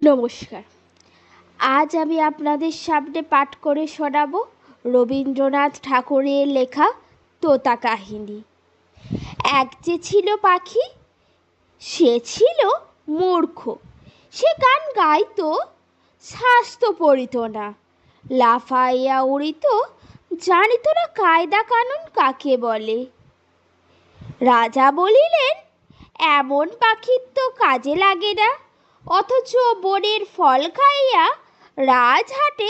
নমস্কার। আজ আমি আপনাদের সামনে পাঠ করে শোনাব রবীন্দ্রনাথ ঠাকুরের লেখা তোতা কাহিনী। এক যে ছিল পাখি, সে ছিল মূর্খ। সে গান গাইত, স্বাস্থ্য পড়িত না, লাফাইয়া উড়িত, জানিত না কায়দা কানুন কাকে বলে। রাজা বলিলেন, এমন পাখির তো কাজে লাগে না, অথচ বনের ফল খাইয়া রাজহাটে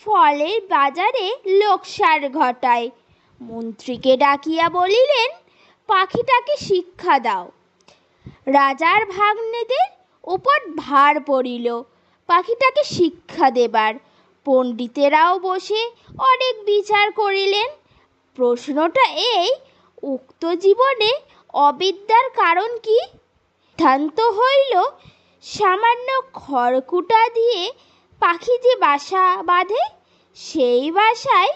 ফলের বাজারে লোকসান ঘটায়। মন্ত্রীকে ডাকিয়া বলিলেন, পাখিটাকে শিক্ষা দাও। রাজার ভাগ্নেদের উপর ভার পড়িল পাখিটাকে শিক্ষা দেবার। পণ্ডিতেরাও বসে অনেক বিচার করিলেন। প্রশ্নটা এই, উক্ত জীবনে অবিদ্যার কারণ কি? সিদ্ধান্ত হইল, সামান্য খড়কুটা দিয়ে পাখি যে বাসা বাঁধে, সেই বাসায়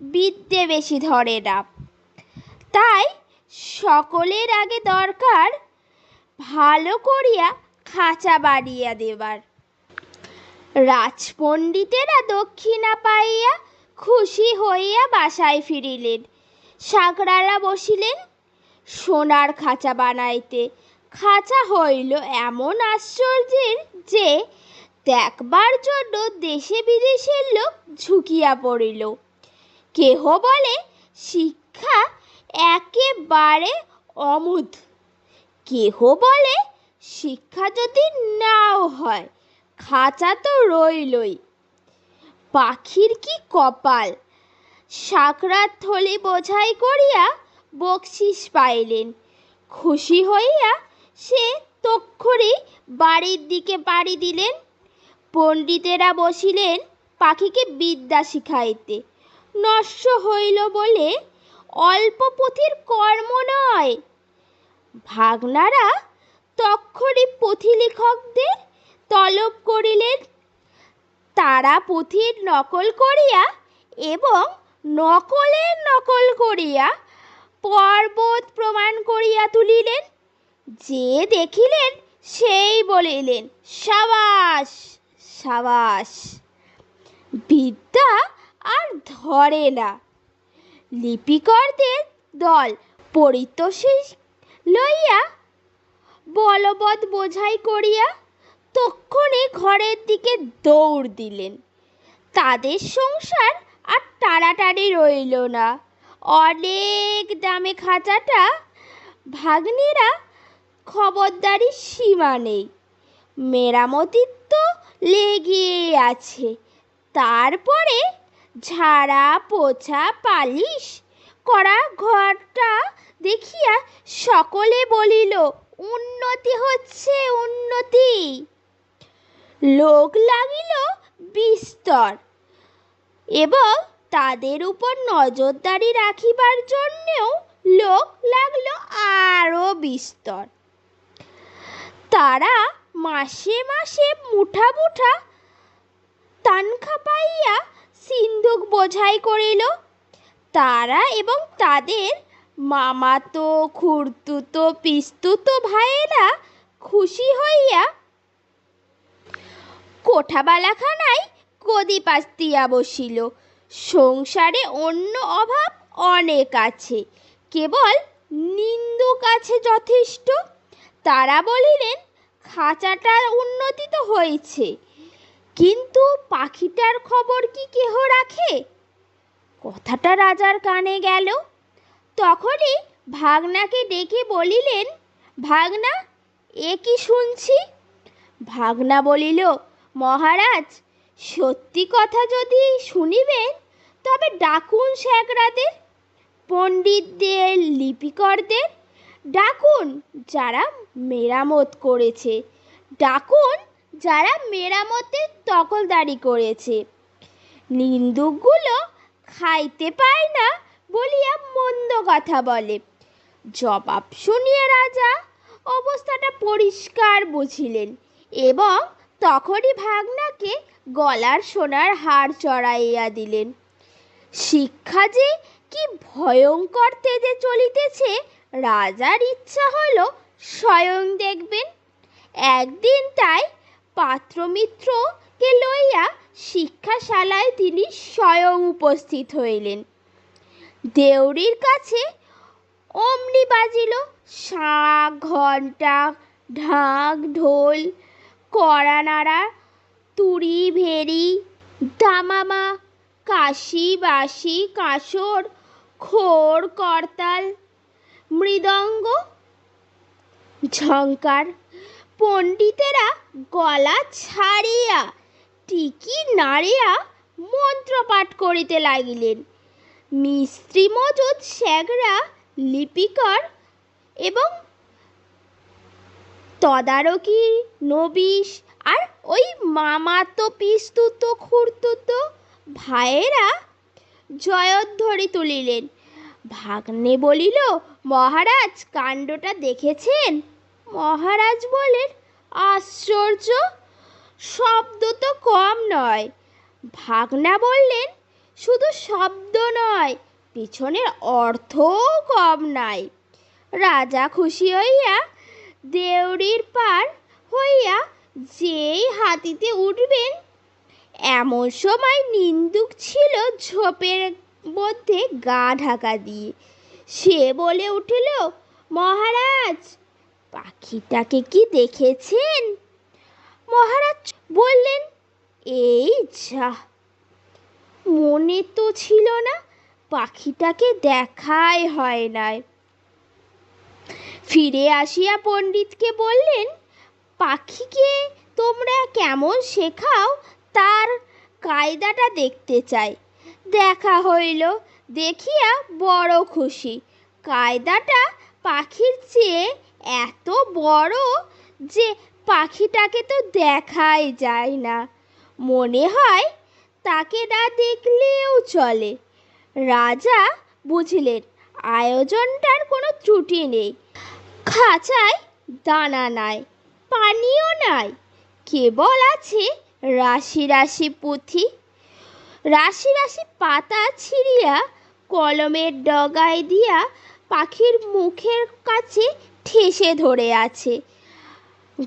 বিদ্যে বেশি ধরে না। তাই সকলের আগে দরকার ভালো করিয়া খাঁচা বানিয়া দেবার। রাজপণ্ডিতেরা দক্ষিণা পাইয়া খুশি হইয়া বাসায় ফিরিলেন। সাকরারা বসিলেন সোনার খাঁচা বানাইতে। খাঁচা হইল এমন আশ্চর্যের যে দেখবার জন্য দেশে বিদেশের লোক ঝুঁকিয়া পড়িল। কেহ বলে শিক্ষা একেবারে অমূঢ়, কেহ বলে শিক্ষা যদি নাও হয়, খাঁচা তো রইলই। পাখির কি কপাল! সাকরাত থলি বোঝাই করিয়া বকশিস পাইলেন। খুশি হইয়া সে তক্ষুনি বাড়ির দিকে পাড়ি দিলেন। পণ্ডিতেরা বসিলেন পাখিকে বিদ্যা শিখাইতে। নষ্ট হইল বলে অল্প পুঁথির কর্ম নয়। ভাগনারা তক্ষুনি পুঁথি লেখকদের তলব করিলেন। তারা পুঁথির নকল করিয়া এবং নকলের নকল করিয়া পর্বত প্রমাণ করিয়া তুলিলেন। যে দেখিলেন সেই বলিলেন, সাবাস সাবাস! বিদ্যা আর ধরে না। লিপিকরদের দল পারিতোষিক লইয়া বলবৎ বোঝাই করিয়া তক্ষুনি ঘরের দিকে দৌড় দিলেন। তাদের সংসার আর টানাটানি রইল না। অনেক দামে খাঁচাটা। ভাগ্নেরা খবরদারি সীমা নেই। মেরামতির তো লেগেই আছে। তারপরে ঝাড়া পোছা পালিশ করা ঘরটা দেখিয়া সকলে বলিল, উন্নতি হচ্ছে, উন্নতি। লোক লাগিল বিস্তর এবং তাদের উপর নজরদারি রাখিবার জন্যেও লোক লাগলো আরো বিস্তর। তারা মাসে মাসে মুঠা মুঠা তানখা পাইয়া সিন্ধুক বোঝাই করিল। তারা এবং তাদের মামাতো খুড়তুতো পিস্তুতো ভাইয়েরা খুশি হইয়া কোঠাবালাখানায় গদি পাতিয়া বসিল। সংসারে অন্য অভাব অনেক আছে, কেবল নিন্দুক আছে যথেষ্ট। তারা বলিলেন, খাঁচাটার উন্নতি তো হয়েছে, কিন্তু পাখিটার খবর কি কেহ রাখে? কথাটা রাজার কানে গেল। তখনই ভাগনাকে ডেকে বলিলেন, ভাগনা, এ কি শুনছি? ভাগনা বলিল, মহারাজ, সত্যি কথা যদি শুনিবেন তবে ডাকুন স্যাকরাদের, পণ্ডিতদের, লিপিকরদের। ডাকুন যারা মেরামত করেছে, ডাকুন যারা মেরামতের দখলদারি করেছে। নিন্দুকগুলো খাইতে পায় না বলিয়া মন্দ কথা বলে। জবাব শুনিয়া রাজা অবস্থাটা পরিষ্কার বুঝিলেন এবং তখনই ভাগনাকে গলার সোনার হার চড়াইয়া দিলেন। শিক্ষা যে কি ভয়ঙ্কর তেজে চলিতেছে রাজার ইচ্ছা হলো স্বয়ং দেখবেন। একদিন তাই পাত্রমিত্রকে লইয়া শিক্ষাশালায় তিনি স্বয়ং উপস্থিত হইলেন। দেউড়ির কাছে অমনি বাজিল শাঁখ, ঘণ্টা, ঢাক, ঢোল, কড়া নাড়া, তুড়ি, ভেরি, দামামা, কাশি, বাঁশি, কাঁসর, খোর, করতাল, মৃদঙ্গ, ঝঙ্কার। পণ্ডিতেরা গলা ছাড়িয়া টিকি নাড়িয়া মন্ত্রপাঠ করিতে লাগিলেন। মিস্ত্রি, মজুদ, শ্যাগরা, লিপিকর এবং তদারকি নবিশ আর ওই মামাতো পিস্তুতো খুড়তুতো ভাইয়েরা জয়ধ্বনি তুলিলেন। ভাগ্নে বলিল, মহারাজ, কাণ্ডটা দেখেছেন? মহারাজ বলেন, আশ্চর্য, শব্দ তো কম নয়। ভাগনা বললেন, শুধু শব্দ নয়, পিছনের অর্থও কম নাই। রাজা খুশি হইয়া দেউড়ির পার হইয়া যেই হাতিতে উঠবেন, এমন সময় নিন্দুক ছিল ঝোপের মধ্যে গা ঢাকা দিয়ে। সে বলে উঠিল, মহারাজ, পাখিটাকে কি দেখেছেন? মহারাজ বললেন, এই যা, মনে তো ছিল না, পাখিটাকে দেখাই হয় নাই। ফিরে আসিয়া পণ্ডিতকে বললেন, পাখিকে তোমরা কেমন শেখাও তার কায়দাটা দেখতে চাই। দেখা হইল, দেখিয়া বড় খুশি। কায়দাটা পাখির চেয়ে এত বড় যে পাখিটাকে তো দেখাই যায় না, মনে হয় তাকে না দেখলেও চলে। রাজা বুঝলেন আয়োজনটার কোনো ত্রুটি নেই। খাঁচায় দানা নাই, পানিও নাই, কেবল আছে রাশি রাশি পুঁথি। রাশি রাশি পাতা ছিঁড়িয়া কলমের ডগায় দিয়া পাখির মুখের কাছে ঠেসে ধরে আছে।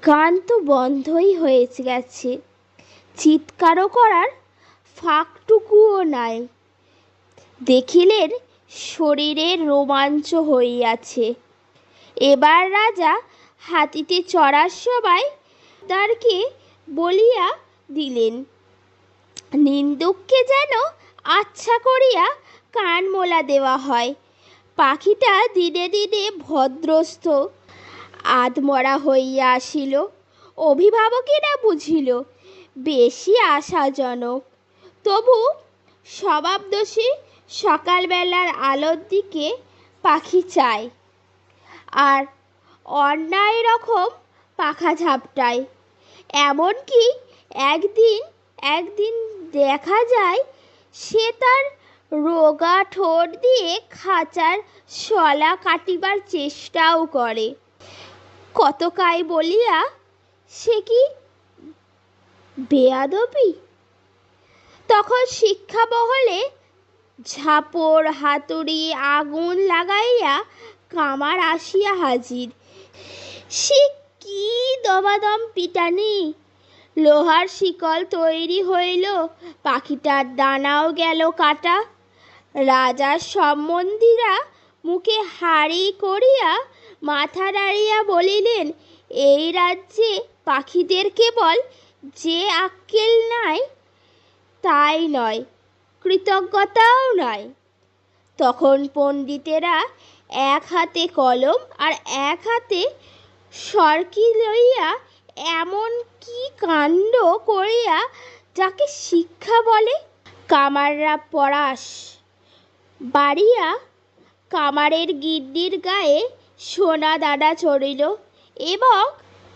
গান তো বন্ধই হয়ে গেছে, চিৎকারও করার ফাঁকটুকুও নাই। দেখিলেন শরীরের রোমাঞ্চ হইয়াছে। এবার রাজা হাতিতে চড়ার সময় তারকে বলিয়া দিলেন, নিন্দুককে যেন আচ্ছা করিয়া কান মোলা দেওয়া হয়। পাখিটা দিনে দিনে ভদ্রস্থ আধমরা হইয়া আসিল। অভিভাবকেরা বুঝিল বেশি আশাজনক, তবু স্বভাবদোষী সকালবেলার আলোর দিকে পাখি চায় আর অন্যায় রকম পাখা ঝাপটায়। এমনকি একদিন দেখা যায় সে তার রোগা ঠোঁট দিয়ে খাঁচার শলা কাটিবার চেষ্টাও করে। কতকাই বলিয়া সে কি বেয়াদবি! তখন শিক্ষা মহলে ঝাপড়, হাতুড়ি, আগুন লাগাইয়া কামার আসিয়া হাজির। সে কি দমাদম পিটানি! লোহার শিকল তৈরি হইল, পাখিটার ডানাও গেল কাটা। রাজার সম্বন্ধীরা মুখে হাড়ি করিয়া মাথা নাড়িয়া বলিলেন, এই রাজ্যে পাখিদের কেবল যে আক্কেল নাই তাই নয়, কৃতজ্ঞতাও নাই। তখন পণ্ডিতেরা এক হাতে কলম আর এক হাতে সরকি লইয়া এমন কি কাণ্ড করিয়া যাকে শিক্ষা বলে। কামাররা পরাশ বাড়িয়া কামারের গিন্নির গায়ে সোনা দানা চড়িল এবং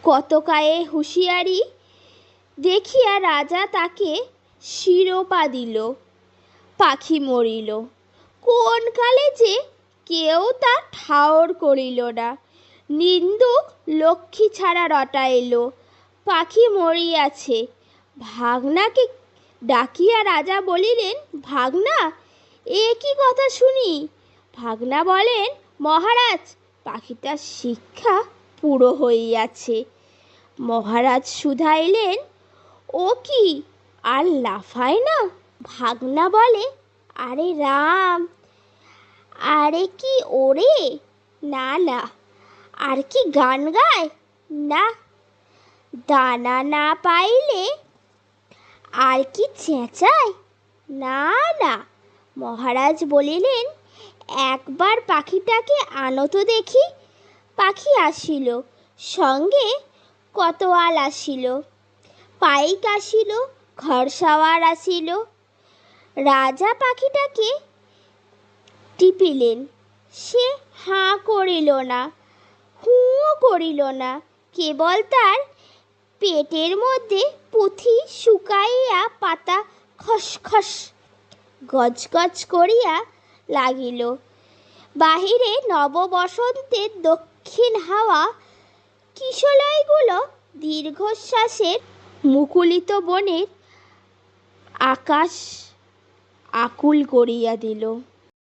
কতকায়ে হুঁশিয়ারি দেখিয়া রাজা তাকে শিরোপা দিল। পাখি মরিল, কোন কালে যে কেউ তা ঠাওর করিল না। নিন্দুক লক্ষ্মী ছাড়া রটাইল, পাখি মরিয়াছে। ভাগনাকে ডাকিয়া রাজা বলিলেন, ভাগনা, এ কি কথা শুনি? ভাগনা বলেন, মহারাজ, পাখিটার শিক্ষা পুরো হইয়াছে। মহারাজ শুধাইলেন, ও কি আর লাফায় না? ভাগনা বলে, আরে রাম, আরে কি ওরে? না না। আর কি গান গায়? না। দানা না পাইলে আর কি চেঁচায়? না না। মহারাজ বলিলেন, একবার পাখিটাকে আনো তো দেখি। পাখি আসিল, সঙ্গে কোতোয়াল আসিল, পাইক আসিল, ঘড়সাওয়ার আসিল। রাজা পাখিটাকে টিপিলেন, সে হাঁ করিল না, হুঁও করিল না, কেবল তার পেটের মধ্যে পুঁথি শুকাইয়া পাতা খসখস গজগজ করিয়া লাগিল। বাহিরে নববসন্তের দক্ষিণ হাওয়া কিশলয়গুলো দীর্ঘশ্বাসের মুকুলিত বনের আকাশ আকুল করিয়া দিল।